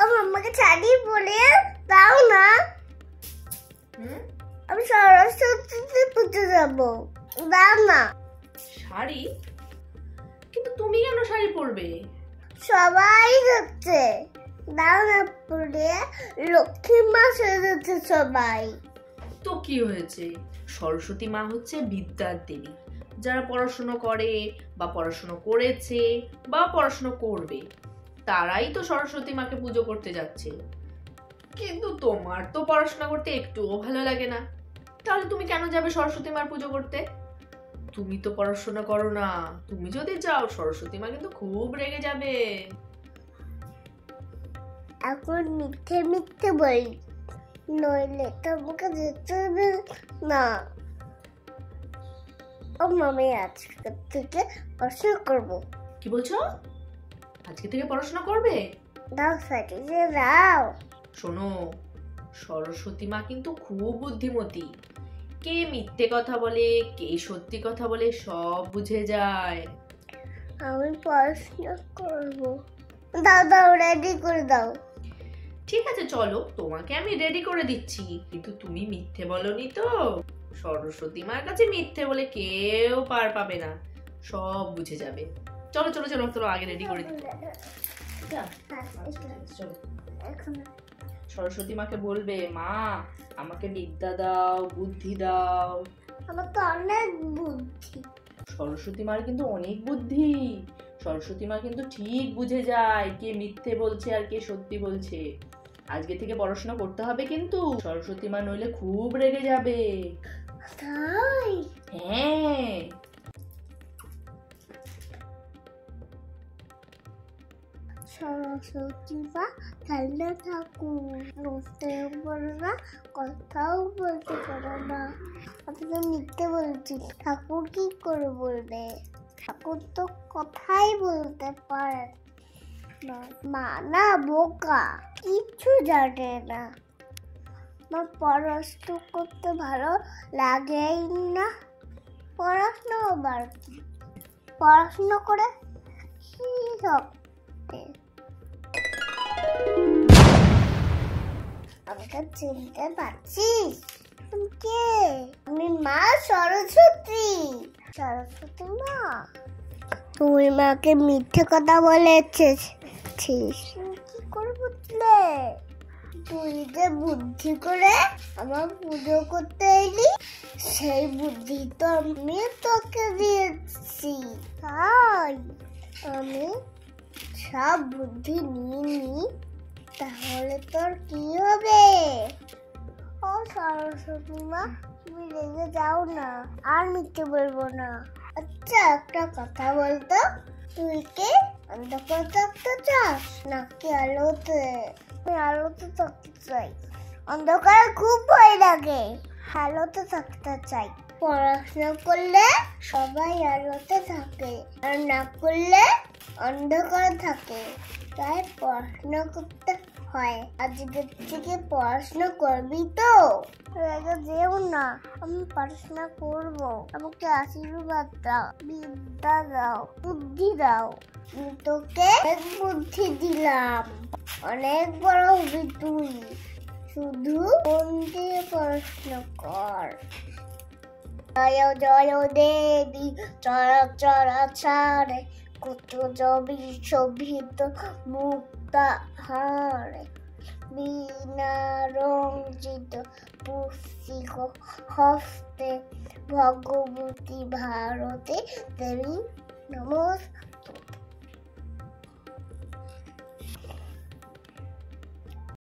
আমাকে শাড়ি পরে দাও না। আমি সরস্বতীতে পুজো যাবো, দাও না। শাড়ি? কিন্তু তুমি কেন শাড়ি পরবে? সবাই যাচ্ছে, দাও না পরে। লক্ষ্মী মা সেজেছে সবাই। তো কি হয়েছে? সরস্বতী মা হচ্ছে বিদ্যার দেবী। যারা পড়াশোনা করে বা পড়াশোনা করেছে বা পড়াশোনা করবে তারাই তো সরস্বতী মাকে পুজো করতে যাচ্ছে। কিন্তু তোমার তো পড়াশোনা করতে একটুও ভালো লাগে না, তাহলে তুমি কেন যাবে সরস্বতী মার পুজো করতে? তুমি তো পড়াশোনা করো না, তুমি যদি যাও সরস্বতী মা কিন্তু খুব রেগে যাবে। এখন মিথ্যে মিথ্যে বলি, নইলে তোমাকে যেতে হবে না। ও মামি আজকে থেকে পড়াশোনা করবো। কি বলছো? আজকে থেকে পড়াশোনা করবে? দাও সাইডে দাও। শোনো, সরস্বতী মা কিন্তু খুব বুদ্ধিমতী। কে মিথ্যে কথা বলে কে সত্যি কথা বলে সব বুঝে যায়। আমি পড়াশোনা করবো। দাও দাও, রেডি করে দাও। ঠিক আছে চলো, তোমাকে আমি রেডি করে দিচ্ছি, কিন্তু তুমি মিথ্যে বলনি তো। সরস্বতী মার কাছে মিথ্যে বলে কেউ পার পাবে না, সব বুঝে যাবে। চলো চলো চলো চলো, আগে রেডি করে দিচ্ছি। চলো, সরস্বতী মাকে বলবে, মা আমাকে বিদ্যা দাও, বুদ্ধি দাও। আমার তো অনেক বুদ্ধি। সরস্বতী মার কিন্তু অনেক বুদ্ধি। সরস্বতী মা কিন্তু ঠিক বুঝে যায় কে মিথ্যে বলছে আর কে সত্যি বলছে। আজকে থেকে পড়াশোনা করতে হবে কিন্তু, সরস্বতী মা নইলে খুব রেগে যাবে। তাই? হ্যাঁ। সরস্বতী মা খেলতে থাকুন, বুঝতেও পারো না, কথাও বলতে পারো না। আমি তো মিথ্যে বলছি, ঠাকুর কি করে বলবে? ঠাকুর তো কথাই বলতে পারে না। মা না বোকা, কিচ্ছু জানে না। আমার পড়াশোনা করতে ভালো লাগেই না। পড়াশোনা আবার কি? পড়াশোনা করে কি হবে? আমাকে চিনতে পারছিস? কে? আমি মা সরস্বতী। সরস্বতী মা, তুই মাকে মিথ্যে কথা বলেছিস। কি করে বুঝলে? তুই যে বুদ্ধি করে আমার পুজো করতে এলি, সেই বুদ্ধি তো আমি তোকে দিয়েছি। তাই আমি সব বুদ্ধি নিয়ে নি, তাহলে তোর কি হবে? ও সরস্বতী মা, তুমি রেগে যাও না, আর মিথ্যে বলবো না। আচ্ছা একটা কথা বলতো, তুই কে অন্ধকার থাকতে চাস নাকি আলোতে? আমি আলোতে থাকতে চাই। অন্ধকার খুব ভয় লাগে, আলোতে থাকতে চাই। পড়াশোনা করলে সবাই আলোতে থাকে, আর না করলে অন্ধকার থাকে। তাই পড়াশোনা করতে হয়। আজকে থেকে পড়াশোনা করবি তো? রেগে যেও না, আমি পড়াশোনা করব। আমাকে আশীর্বাদ দাও, বিদ্যা দাও, বুদ্ধি দাও। তোকে অনেক বুদ্ধি দিলাম, অনেক বড় হবি তুই। শুধু মন দিয়ে পড়াশোনা কর। জয় জয় দেবী চরাচরাচারে, কত জবি শোভিত মুক্তাহারে, বীণা রঞ্জিত পুস্তিক হস্তে, ভগবতী ভারতে দেবী নমস্কার।